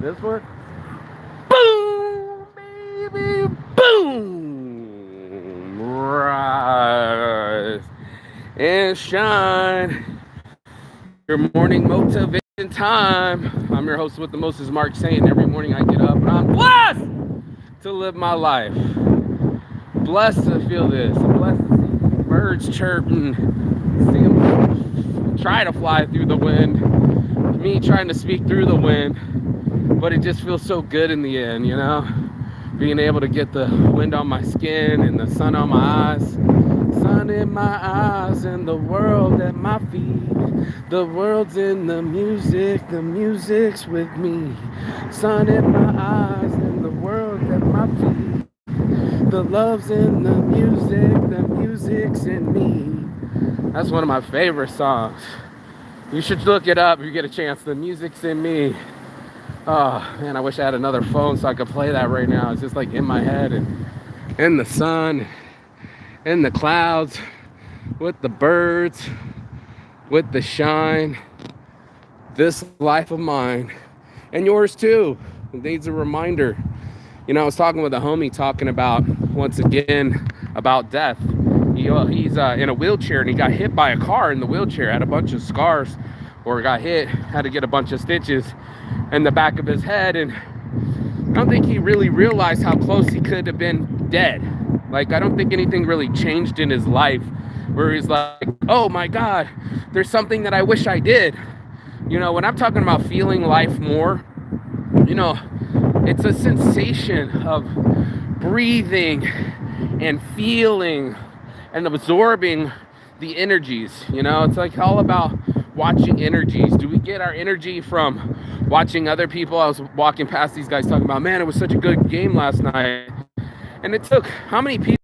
This one. Boom, baby, boom. Rise and shine. Your morning motivation time. I'm your host with the most is Mark saying every morning I get up and I'm blessed to live my life. Blessed to feel this. I'm blessed to see birds chirping, see them try to fly through the wind. Me trying to speak through the wind, but it just feels so good in the end, you know? Being able to get the wind on my skin and the sun on my eyes. Sun in my eyes and the world at my feet. The world's in the music's with me. Sun in my eyes and the world at my feet. The love's in the music's in me. That's one of my favorite songs. You should look it up if you get a chance. The music's in me. Oh man, I wish I had another phone so I could play that right now. It's just like in my head and in the sun, in the clouds, with the birds, with the shine. This life of mine, and yours too, it needs a reminder. You know, I was talking with a homie talking about, once again, about death. He's in a wheelchair and he got hit by a car in the wheelchair, had a bunch of scars, or got hit, had to get a bunch of stitches in the back of his head. And I don't think he really realized how close he could have been dead. Like, I don't think anything really changed in his life where he's like, oh my God, there's something that I wish I did. You know, when I'm talking about feeling life more, you know, it's a sensation of breathing and feeling and absorbing the energies. You know, it's like all about watching energies. Do we get our energy from watching other people? I was walking past these guys talking about, man, it was such a good game last night. And it took how many people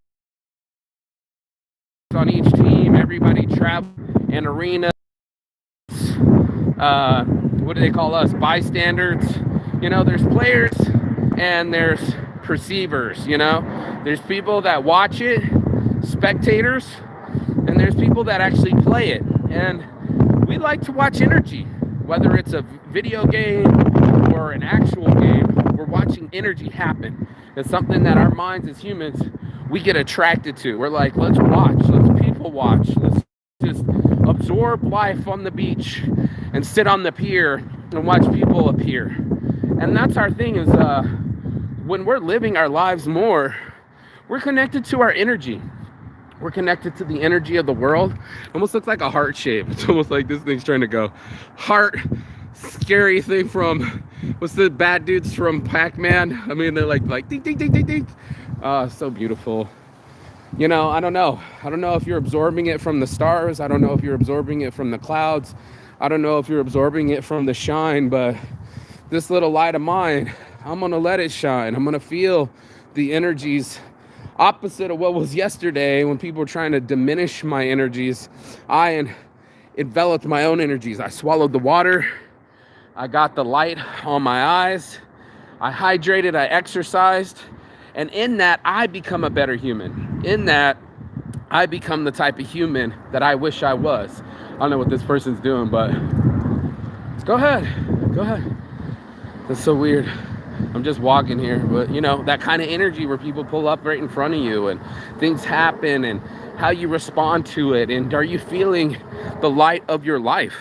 on each team? Everybody traveled an arena. What do they call us? Bystanders. You know, there's players and there's perceivers. You know, there's people that watch it, spectators, and there's people that actually play it. And we like to watch energy, whether it's a video game or an actual game. We're watching energy happen. It's something that our minds as humans, we get attracted to. We're like, let's watch, let's people watch, let's just absorb life on the beach and sit on the pier and watch people appear. And that's our thing, is when we're living our lives more, we're connected to our energy. We're connected to the energy of the world. It almost looks like a heart shape. It's almost like this thing's trying to go. Heart, scary thing from, what's the bad dudes from Pac-Man? I mean, they're like ding, ding, ding, ding, ding. So beautiful. You know, I don't know. I don't know if you're absorbing it from the stars. I don't know if you're absorbing it from the clouds. I don't know if you're absorbing it from the shine, but this little light of mine, I'm going to let it shine. I'm going to feel the energies opposite of what was yesterday when people were trying to diminish my energies. I enveloped my own energies. I swallowed the water. I got the light on my eyes. I hydrated. I exercised. And in that, I become a better human. In that, I become the type of human that I wish I was. I don't know what this person's doing, but go ahead. Go ahead. That's so weird. I'm just walking here, but you know, that kind of energy where people pull up right in front of you and things happen and how you respond to it. And are you feeling the light of your life?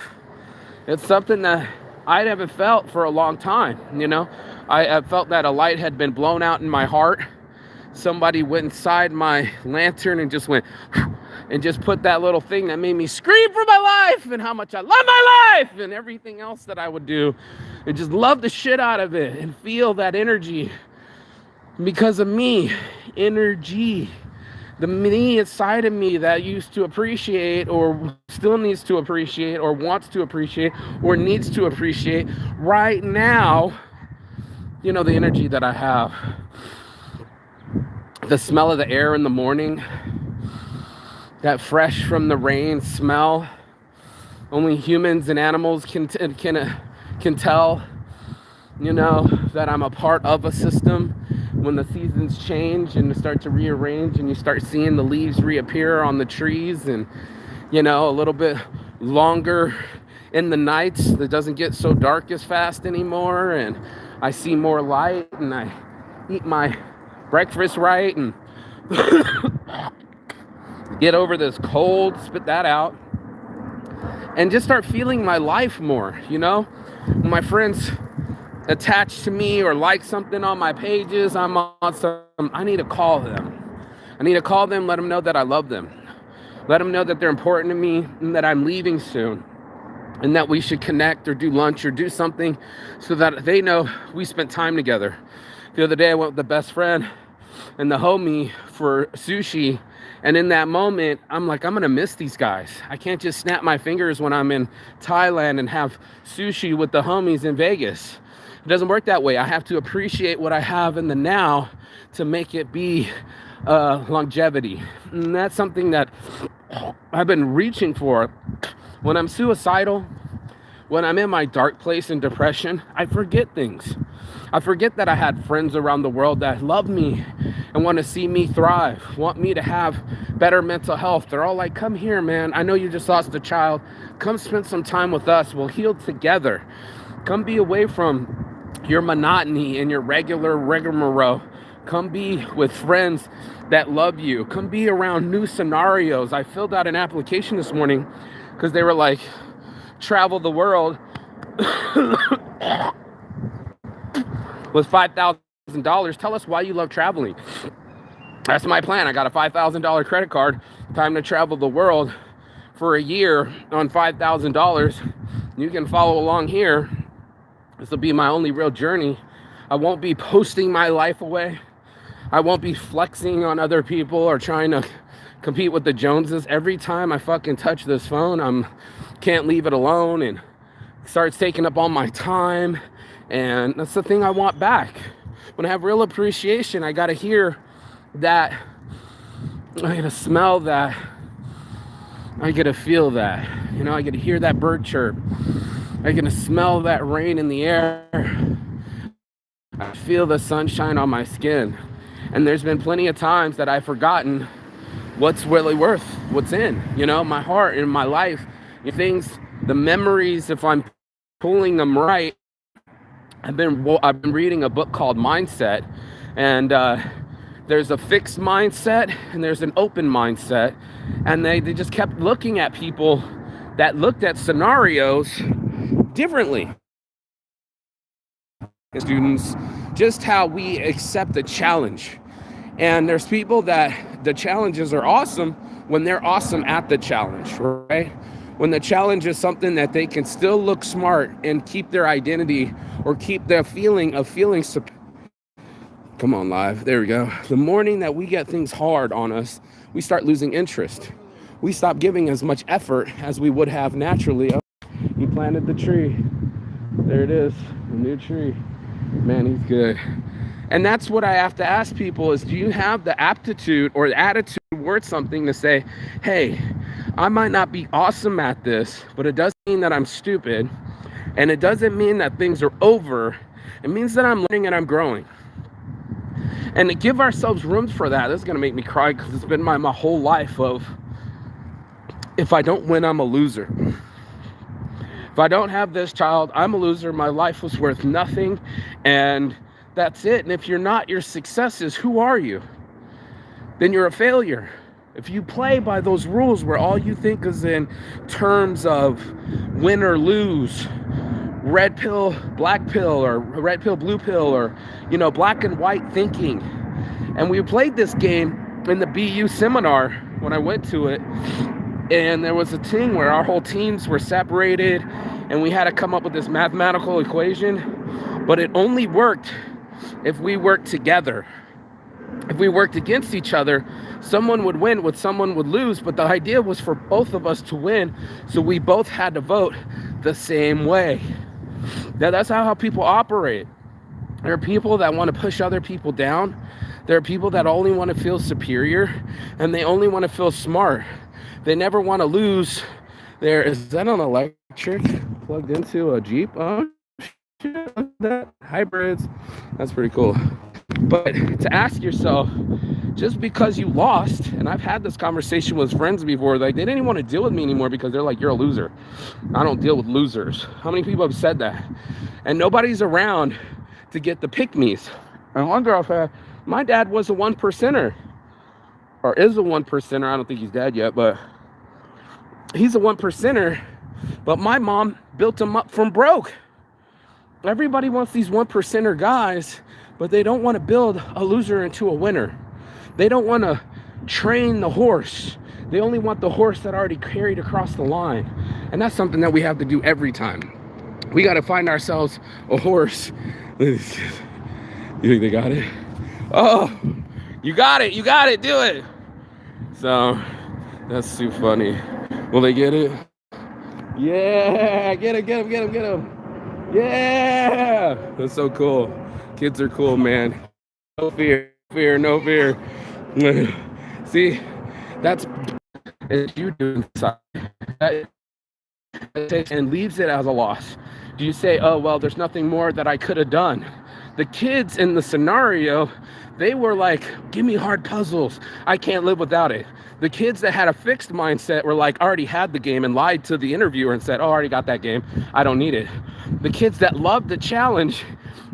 It's something that I haven't felt for a long time. You know, I felt that a light had been blown out in my heart. Somebody went inside my lantern and just went and just put that little thing that made me scream for my life and how much I love my life and everything else that I would do, and just love the shit out of it and feel that energy because of me. Energy, the me inside of me that used to appreciate or still needs to appreciate or wants to appreciate or needs to appreciate right now. You know, the energy that I have, the smell of the air in the morning, that fresh from the rain smell. Only humans and animals can tell, you know, that I'm a part of a system. When the seasons change and start to rearrange and you start seeing the leaves reappear on the trees, and, you know, a little bit longer in the nights, that doesn't get so dark as fast anymore. And I see more light, and I eat my breakfast right, and get over this cold, spit that out, and just start feeling my life more, you know? When my friends attach to me or like something on my pages, I'm on some, I need to call them. I need to call them, let them know that I love them. Let them know that they're important to me and that I'm leaving soon. And that we should connect or do lunch or do something so that they know we spent time together. The other day I went with the best friend and the homie for sushi. And in that moment, I'm like, I'm going to miss these guys. I can't just snap my fingers when I'm in Thailand and have sushi with the homies in Vegas. It doesn't work that way. I have to appreciate what I have in the now to make it be longevity. And that's something that I've been reaching for. When I'm suicidal, when I'm in my dark place and depression, I forget things. I forget that I had friends around the world that love me and want to see me thrive, want me to have better mental health. They're all like, come here, man. I know you just lost a child. Come spend some time with us. We'll heal together. Come be away from your monotony and your regular rigmarole. Come be with friends that love you. Come be around new scenarios. I filled out an application this morning because they were like, travel the world with $5,000. Tell us why you love traveling. That's my plan. I got a $5,000 credit card. Time to travel the world for a year on $5,000. You can follow along here. This will be my only real journey. I won't be posting my life away. I won't be flexing on other people or trying to compete with the Joneses. Every time I fucking touch this phone, can't leave it alone, and it starts taking up all my time. And that's the thing I want back. When I have real appreciation, I gotta hear that, I gotta smell that, I gotta feel that. You know, I gotta hear that bird chirp. I can smell that rain in the air. I feel the sunshine on my skin. And there's been plenty of times that I've forgotten what's really worth, what's in, you know, my heart and my life. Things, the memories, if I'm pulling them right. I've been reading a book called Mindset, and there's a fixed mindset and there's an open mindset. And they just kept looking at people that looked at scenarios differently. Students, just how we accept the challenge. And there's people that the challenges are awesome when they're awesome at the challenge, right? When the challenge is something that they can still look smart and keep their identity or keep their feeling of feeling. Come on, live. There we go. The morning that we get things hard on us, we start losing interest. We stop giving as much effort as we would have naturally. He planted the tree. There it is, a new tree. Man, he's good. And that's what I have to ask people is, do you have the aptitude or the attitude towards something to say, hey, I might not be awesome at this, but it doesn't mean that I'm stupid. And it doesn't mean that things are over. It means that I'm learning and I'm growing. And to give ourselves room for that, this is going to make me cry because it's been my whole life of, if I don't win, I'm a loser. If I don't have this child, I'm a loser. My life was worth nothing. And that's it. And if you're not your successes, who are you? Then you're a failure. If you play by those rules where all you think is in terms of win or lose, red pill, black pill, or red pill, blue pill, or, you know, black and white thinking. And we played this game in the BU seminar when I went to it. And there was a thing where our whole teams were separated and we had to come up with this mathematical equation, but it only worked if we worked together. If we worked against each other, someone would win, someone would lose, but the idea was for both of us to win, so we both had to vote the same way. Now, that's how people operate. There are people that want to push other people down. There are people that only want to feel superior, and they only want to feel smart. They never want to lose. Is that an electric plugged into a Jeep? Oh, shit, that hybrids. That's pretty cool. But to ask yourself, just because you lost, and I've had this conversation with friends before, like they didn't even want to deal with me anymore because they're like, you're a loser. I don't deal with losers. How many people have said that? And nobody's around to get the pick-me's. And one girl said, my dad was a 1%er, or is a 1%er. I don't think he's dead yet, but he's a 1%er. But my mom built him up from broke. Everybody wants these 1%er guys, but they don't want to build a loser into a winner. They don't want to train the horse. They only want the horse that already carried across the line. And that's something that we have to do every time. We got to find ourselves a horse. You think they got it? Oh, you got it, do it. So that's too funny. Will they get it? Yeah, get him. Yeah, that's so cool. Kids are cool, man. No fear. See, that's what you do inside. And leaves it as a loss. Do you say, oh, well, there's nothing more that I could have done? The kids in the scenario, they were like, give me hard puzzles. I can't live without it. The kids that had a fixed mindset were like, already had the game and lied to the interviewer and said, oh, I already got that game. I don't need it. The kids that loved the challenge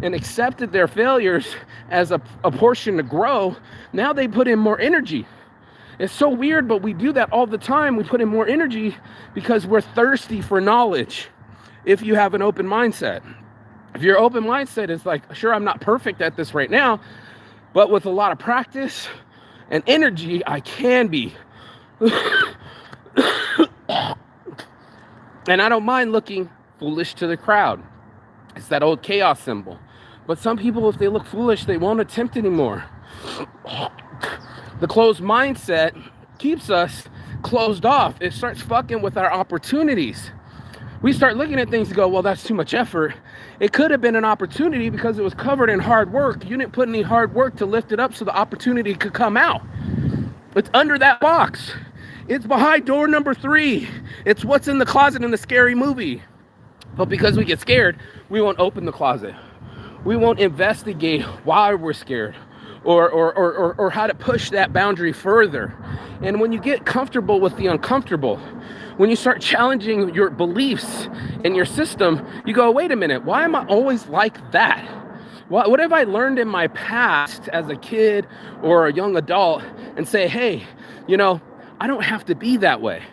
and accepted their failures as a portion to grow, now they put in more energy. It's so weird, but we do that all the time. We put in more energy because we're thirsty for knowledge. If you have an open mindset, if your open mindset is like, sure, I'm not perfect at this right now, but with a lot of practice and energy, I can be. And I don't mind looking foolish to the crowd. It's that old chaos symbol. But some people, if they look foolish, they won't attempt anymore. The closed mindset keeps us closed off. It starts fucking with our opportunities. We start looking at things and go, well, that's too much effort. It could have been an opportunity because it was covered in hard work. You didn't put any hard work to lift it up so the opportunity could come out. It's under that box. It's behind door number 3. It's what's in the closet in the scary movie. But because we get scared, we won't open the closet. We won't investigate why we're scared or how to push that boundary further. And when you get comfortable with the uncomfortable, when you start challenging your beliefs and your system, you go, wait a minute, why am I always like that? What have I learned in my past as a kid or a young adult, and say, hey, I don't have to be that way.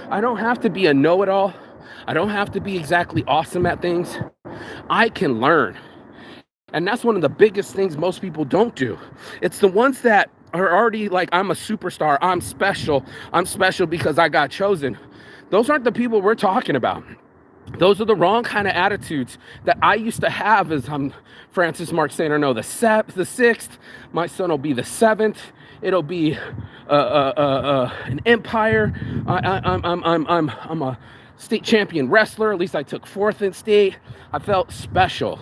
I don't have to be a know-it-all. I don't have to be exactly awesome at things. I can learn. And that's one of the biggest things most people don't do. It's the ones that are already like, I'm a superstar. I'm special because I got chosen. Those aren't the people we're talking about. Those are the wrong kind of attitudes that I used to have as I'm Francis Mark Saint Arnaud, the 6th. My son will be the 7th. It'll be an empire. I'm a state champion wrestler. At least I took 4th in state. I felt special.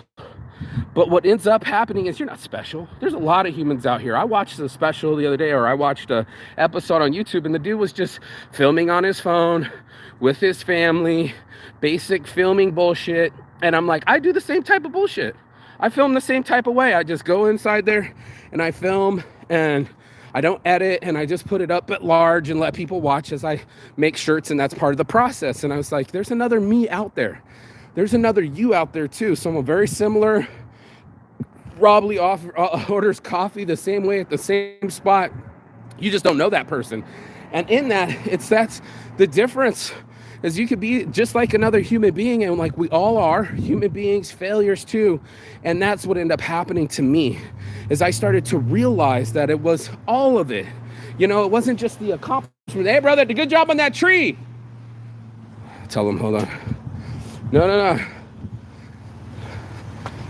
But what ends up happening is you're not special. There's a lot of humans out here. I watched a special the other day, or I watched an episode on YouTube, and the dude was just filming on his phone with his family, basic filming bullshit. And I'm like, I do the same type of bullshit. I film the same type of way. I just go inside there and I film, and I don't edit, and I just put it up at large and let people watch as I make shirts, and that's part of the process. And I was like, there's another me out there. There's another you out there too. Someone very similar, probably orders coffee the same way at the same spot. You just don't know that person. And in that, that's the difference, is you could be just like another human being, and like we all are human beings, failures too. And that's what ended up happening to me, is I started to realize that it was all of it. It wasn't just the accomplishment. Hey brother, did a good job on that tree. Tell him, hold on. No.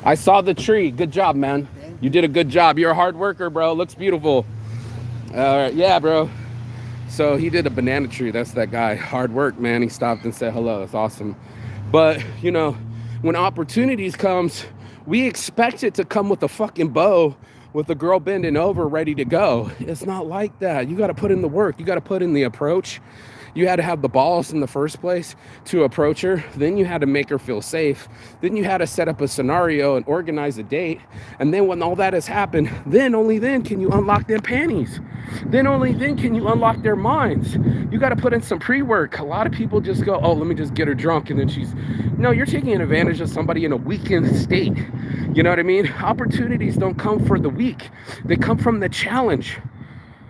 I saw the tree. Good job, man. You did a good job. You're a hard worker, bro. Looks beautiful. All right. Yeah, bro. So he did a banana tree. That's that guy. Hard work, man. He stopped and said hello. That's awesome. But, when opportunities comes, we expect it to come with a fucking bow, with a girl bending over, ready to go. It's not like that. You got to put in the work. You got to put in the approach. You had to have the balls in the first place to approach her. Then you had to make her feel safe. Then you had to set up a scenario and organize a date. And then when all that has happened, then only then can you unlock their panties. Then only then can you unlock their minds. You got to put in some pre-work. A lot of people just go, oh, let me just get her drunk and then she's... No, you're taking advantage of somebody in a weakened state. You know what I mean? Opportunities don't come for the weak. They come from the challenge.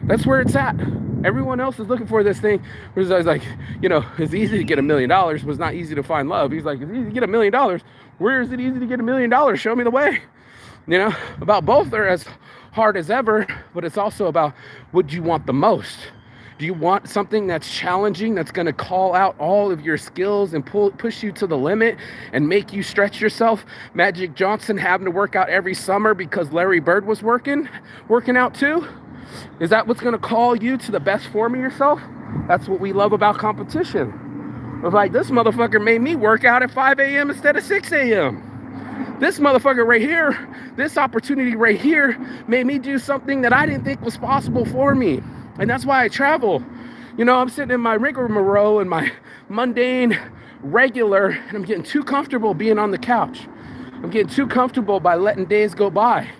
That's where it's at. Everyone else is looking for this thing. Whereas I was like, it's easy to get $1 million, but it's not easy to find love. He's like, it's easy to get $1 million. Where is it easy to get $1 million? Show me the way. About both are as hard as ever, but it's also about what do you want the most? Do you want something that's challenging, that's going to call out all of your skills and push you to the limit and make you stretch yourself? Magic Johnson having to work out every summer because Larry Bird was working out too? Is that what's going to call you to the best form of yourself? That's what we love about competition. It's like, this motherfucker made me work out at 5 a.m. instead of 6 a.m. This motherfucker right here, this opportunity right here made me do something that I didn't think was possible for me. And that's why I travel. I'm sitting in my rigmarole and my mundane regular, and I'm getting too comfortable being on the couch. I'm getting too comfortable by letting days go by.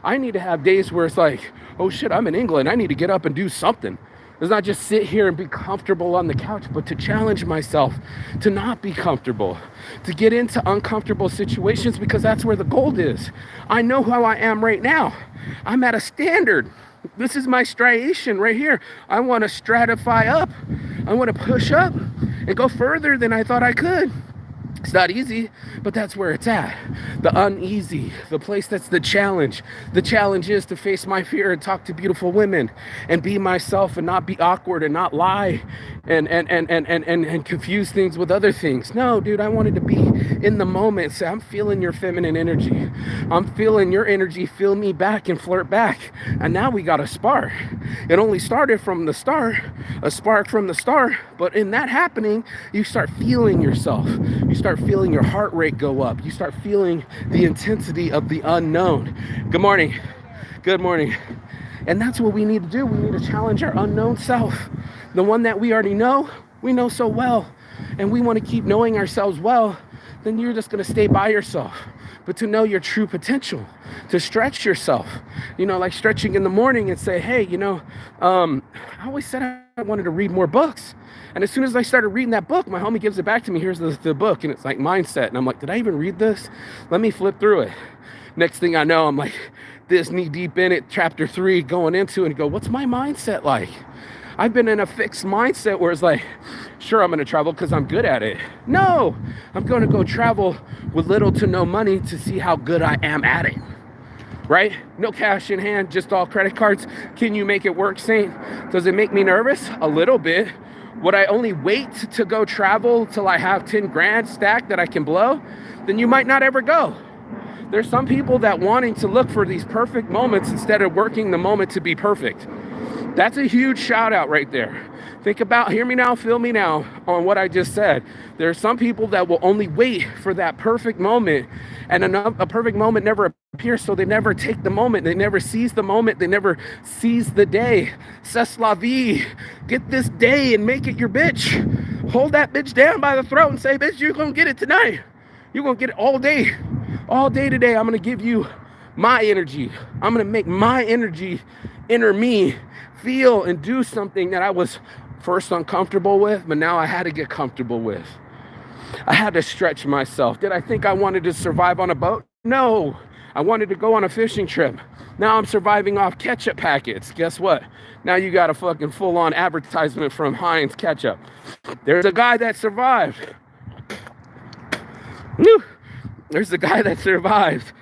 I need to have days where it's like, oh shit, I'm in England. I need to get up and do something. It's not just sit here and be comfortable on the couch, but to challenge myself to not be comfortable, to get into uncomfortable situations, because that's where the gold is. I know how I am right now. I'm at a standard. This is my striation right here. I want to stratify up. I want to push up and go further than I thought I could. It's not easy, but that's where it's at. The uneasy, the place that's the challenge. The challenge is to face my fear and talk to beautiful women and be myself and not be awkward and not lie and confuse things with other things. No, dude, I wanted to be in the moment. Say, I'm feeling your feminine energy. I'm feeling your energy. Feel me back and flirt back. And now we got a spark. It only started from the start, a spark from the start. But in that happening, you start feeling yourself. You start feeling your heart rate go up. You start feeling the intensity of the unknown. Good morning. Good morning. And that's what we need to do. We need to challenge our unknown self. The one that we already know, we know so well. And we want to keep knowing ourselves well. Then you're just going to stay by yourself. But to know your true potential, to stretch yourself, like stretching in the morning and say, hey, I always said I wanted to read more books. And as soon as I started reading that book, my homie gives it back to me. Here's the book. And it's like mindset. And I'm like, did I even read this? Let me flip through it. Next thing I know, I'm like this knee deep in it, chapter 3, going into it and go, what's my mindset like? I've been in a fixed mindset where it's like, sure, I'm going to travel because I'm good at it. No, I'm going to go travel with little to no money to see how good I am at it. Right? No cash in hand, just all credit cards. Can you make it work, Saint? Does it make me nervous? A little bit. Would I only wait to go travel till I have 10 grand stacked that I can blow? Then you might not ever go. There's some people that wanting to look for these perfect moments instead of working the moment to be perfect. That's a huge shout out right there. Think about, hear me now, feel me now on what I just said. There are some people that will only wait for that perfect moment, and a perfect moment never appears, so they never take the moment. They never seize the moment. They never seize the day. C'est la vie. Get this day and make it your bitch. Hold that bitch down by the throat and say, bitch, you're going to get it tonight. You're going to get it all day. All day today, I'm going to give you my energy. I'm going to make my energy inner me feel and do something that I was first uncomfortable with, but now I had to get comfortable with. I had to stretch myself. Did I think I wanted to survive on a boat? No. I wanted to go on a fishing trip. Now I'm surviving off ketchup packets. Guess what? Now you got a fucking full-on advertisement from Heinz ketchup. There's a guy that survived. Woo. There's a guy that survived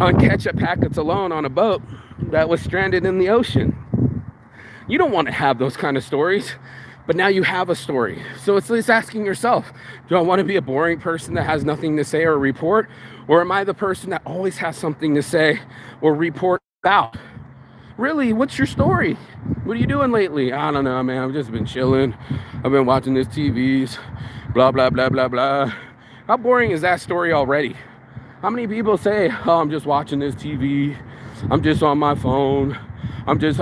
on ketchup packets alone on a boat that was stranded in the ocean. You don't want to have those kind of stories, but now you have a story. So it's asking yourself, do I want to be a boring person that has nothing to say or report? Or am I the person that always has something to say or report about? Really, what's your story? What are you doing lately? I don't know, man. I've just been chilling. I've been watching this TVs, blah, blah, blah, blah, blah. How boring is that story already? How many people say, oh, I'm just watching this TV. I'm just on my phone. I'm just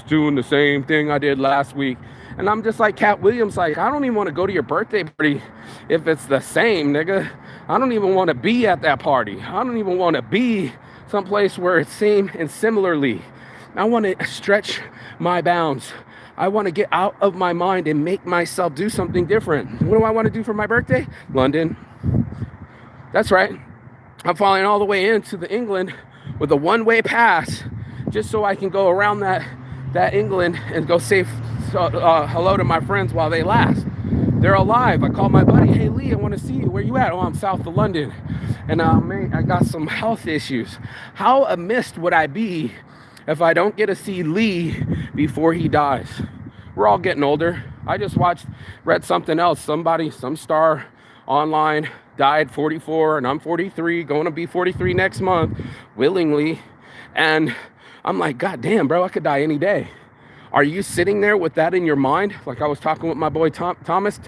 doing the same thing I did last week. And I'm just like Cat Williams, like, I don't even want to go to your birthday party if it's the same, nigga. I don't even want to be at that party. I don't even want to be someplace where it's same and similarly. I want to stretch my bounds. I want to get out of my mind and make myself do something different. What do I want to do for my birthday? London. That's right. I'm flying all the way into the England with a one-way pass just so I can go around that England and go say hello to my friends while they last. They're alive. I called my buddy, hey Lee, I want to see you. Where you at? Oh, I'm south of London. And mate, I got some health issues. How amiss would I be if I don't get to see Lee before he dies? We're all getting older. I just read something else. Some star online died 44, and I'm 43, going to be 43 next month, willingly. And I'm like, God damn, bro, I could die any day. Are you sitting there with that in your mind? Like I was talking with my boy Tomas.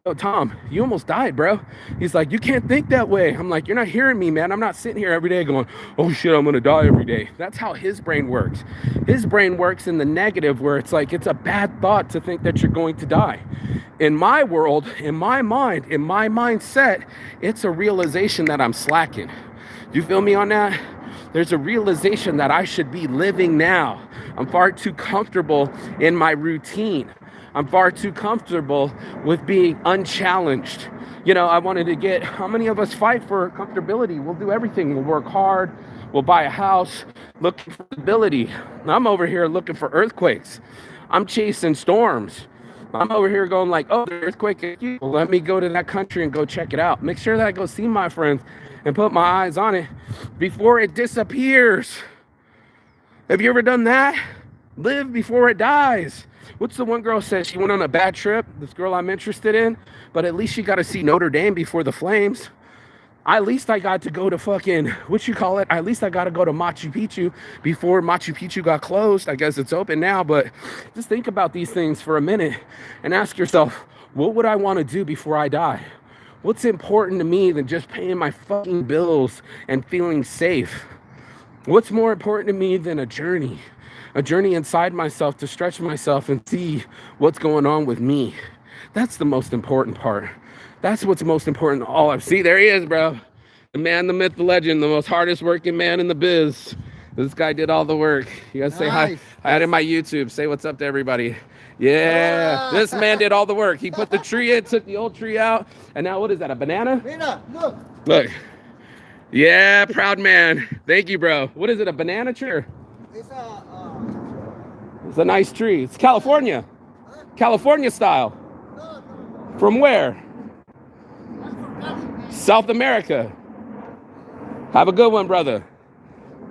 Oh, Tom, you almost died, bro. He's like, you can't think that way. I'm like, you're not hearing me, man. I'm not sitting here every day going, oh shit, I'm gonna die every day. That's how his brain works. His brain works in the negative, where it's like, it's a bad thought to think that you're going to die. In my world, in my mind, in my mindset, it's a realization that I'm slacking. Do you feel me on that? There's a realization that I should be living now. I'm far too comfortable in my routine. I'm far too comfortable with being unchallenged. You know, I wanted to get, how many of us fight for comfortability? We'll do everything. We'll work hard. We'll buy a house, looking for stability. I'm over here looking for earthquakes. I'm chasing storms. I'm over here going like, oh, the earthquake. Well, let me go to that country and go check it out. Make sure that I go see my friends and put my eyes on it before it disappears. Have you ever done that? Live before it dies. What's the one girl said? She went on a bad trip, this girl I'm interested in, but at least she got to see Notre Dame before the Flames. At least I got to go to fucking, at least I got to go to Machu Picchu before Machu Picchu got closed. I guess it's open now, but just think about these things for a minute and ask yourself, what would I want to do before I die? What's important to me than just paying my fucking bills and feeling safe? What's more important to me than a journey inside myself to stretch myself and see what's going on with me? That's the most important part. That's what's most important. See, there he is, bro. The man, the myth, the legend, the most hardest working man in the biz. This guy did all the work. You guys say hi. Hi to my YouTube. Say what's up to everybody. Yeah, this man did all the work. He put the tree in, took the old tree out, and now what is that, a banana? Look. Look. Yeah, proud man. Thank you, bro. What is it, a banana tree? It's a nice tree. It's California. California style. From where? South America. Have a good one, brother.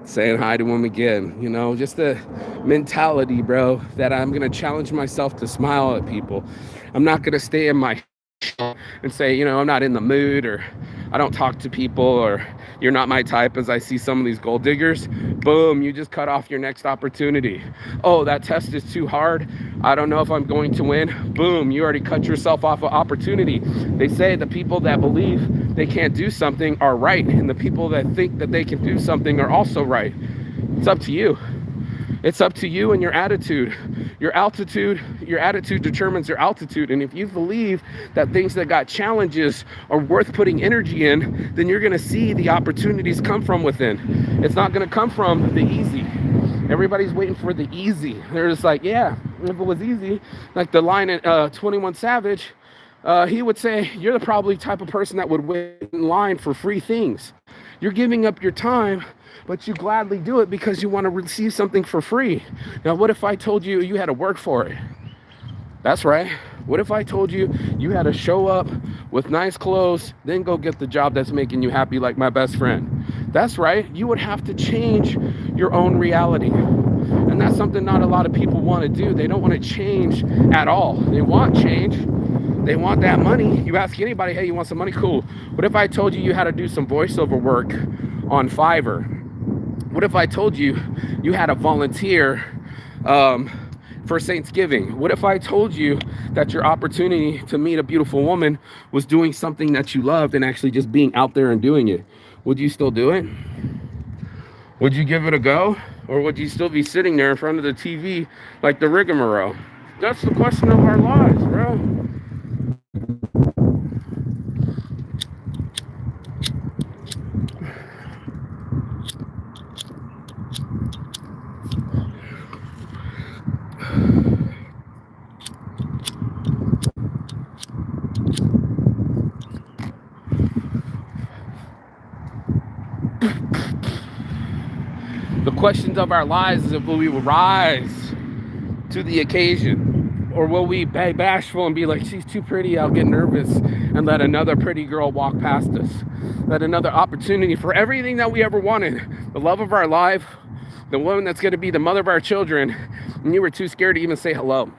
Saying hi to him again. You know, just the mentality, bro, that I'm going to challenge myself to smile at people. I'm not going to stay in my and say, you know, I'm not in the mood, or I don't talk to people, or you're not my type, as I see some of these gold diggers. Boom, you just cut off your next opportunity. Oh, that test is too hard. I don't know if I'm going to win. Boom, you already cut yourself off an opportunity. They say the people that believe they can't do something are right, and the people that think that they can do something are also right. It's up to you. It's up to you and your attitude. Your attitude determines your altitude. And if you believe that things that got challenges are worth putting energy in, then you're going to see the opportunities come from within. It's not going to come from the easy. Everybody's waiting for the easy. They're just like, yeah, if it was easy, like the line at 21 Savage, he would say, you're the probably type of person that would wait in line for free things. You're giving up your time, but you gladly do it because you want to receive something for free. Now, what if I told you you had to work for it? That's right. What if I told you you had to show up with nice clothes, then go get the job that's making you happy, like my best friend? That's right. You would have to change your own reality. And that's something not a lot of people want to do. They don't want to change at all. They want change. They want that money. You ask anybody, hey, you want some money? Cool. What if I told you you had to do some voiceover work on Fiverr? What if I told you you had to volunteer for Thanksgiving? What if I told you that your opportunity to meet a beautiful woman was doing something that you loved and actually just being out there and doing it? Would you still do it? Would you give it a go? Or would you still be sitting there in front of the TV like the rigmarole? That's the question of our lives, bro. The questions of our lives is if we will rise to the occasion, or will we be bashful and be like, she's too pretty, I'll get nervous, and let another pretty girl walk past us. Let another opportunity for everything that we ever wanted, the love of our life, the woman that's going to be the mother of our children, and you were too scared to even say hello.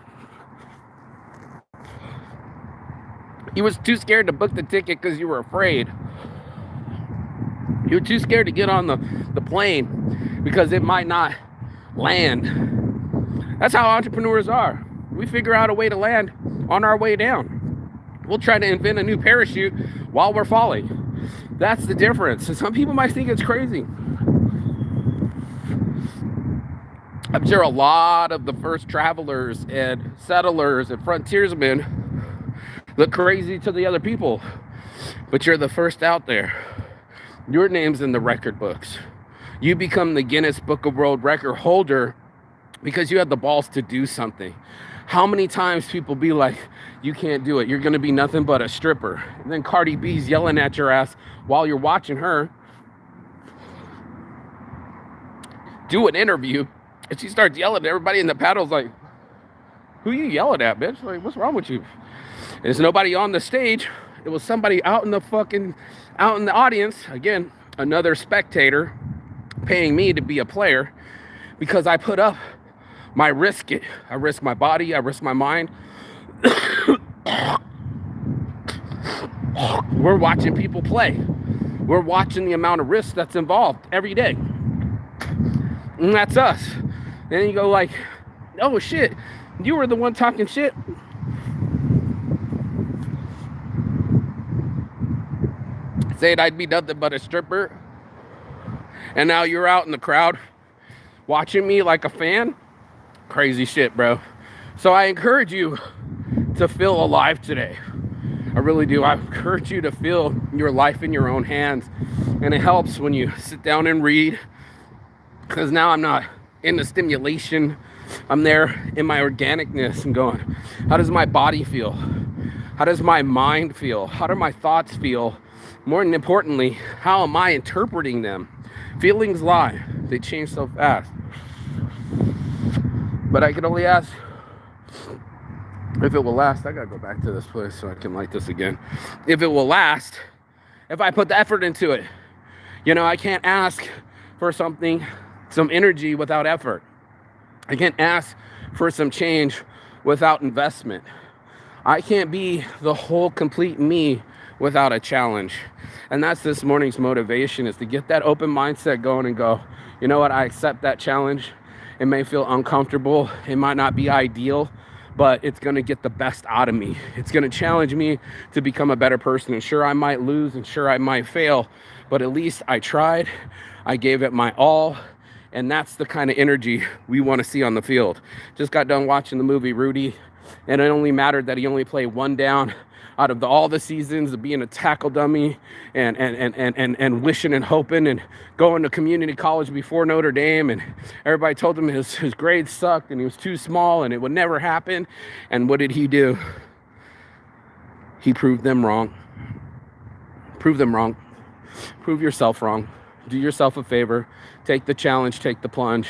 You was too scared to book the ticket because you were afraid. You were too scared to get on the plane because it might not land. That's how entrepreneurs are. We figure out a way to land on our way down. We'll try to invent a new parachute while we're falling. That's the difference. And some people might think it's crazy. I'm sure a lot of the first travelers and settlers and frontiersmen look crazy to the other people, but you're the first out there. Your name's in the record books. You become the Guinness Book of World Record holder because you had the balls to do something. How many times people be like, you can't do it, you're gonna be nothing but a stripper, and then Cardi B's yelling at your ass while you're watching her do an interview, and she starts yelling at everybody in the paddle's like, who you yelling at, bitch? Like, what's wrong with you? There's nobody on the stage. It was somebody out in the audience. Again, another spectator paying me to be a player because I put up my risk. I risk my body. I risk my mind. We're watching people play. We're watching the amount of risk that's involved every day. And that's us. Then you go like, oh shit, you were the one talking shit. Saying I'd be nothing but a stripper, and now you're out in the crowd watching me like a fan. Crazy shit, bro. So I encourage you to feel alive today. I really do. I encourage you to feel your life in your own hands, and it helps when you sit down and read, because now I'm not in the stimulation. I'm there in my organicness and going, how does my body feel? How does my mind feel? How do my thoughts feel? More importantly, how am I interpreting them? Feelings lie. They change so fast. But I can only ask if it will last. I gotta go back to this place so I can light this again. If it will last, if I put the effort into it. You know, I can't ask for something, some energy without effort. I can't ask for some change without investment. I can't be the whole complete me without a challenge. And that's this morning's motivation, is to get that open mindset going and go, you know what, I accept that challenge. It may feel uncomfortable. It might not be ideal, but it's going to get the best out of me. It's going to challenge me to become a better person. And sure, I might lose, and sure, I might fail, but at least I tried. I gave it my all. And that's the kind of energy we want to see on the field. Just got done watching the movie Rudy, and it only mattered that he only played one down out of all the seasons of being a tackle dummy and wishing and hoping and going to community college before Notre Dame, and everybody told him his grades sucked and he was too small and it would never happen. And what did he do? He proved them wrong. Prove them wrong. Prove yourself wrong. Do yourself a favor. Take the challenge, take the plunge.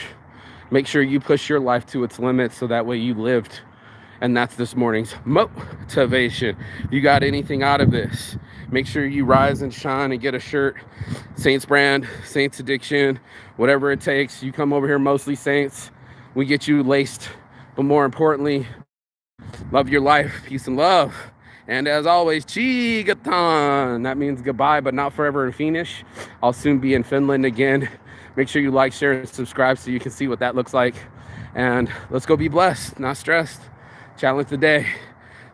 Make sure you push your life to its limits so that way you lived. And that's this morning's motivation. You got anything out of this? Make sure you rise and shine and get a shirt. Saints brand, Saints addiction, whatever it takes. You come over here, mostly Saints. We get you laced. But more importantly, love your life, peace and love. And as always, Chigaton. That means goodbye, but not forever in Finnish. I'll soon be in Finland again. Make sure you like, share, and subscribe so you can see what that looks like. And let's go be blessed, not stressed. Challenge the day.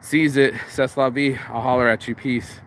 Seize it. C'est la vie. I'll holler at you. Peace.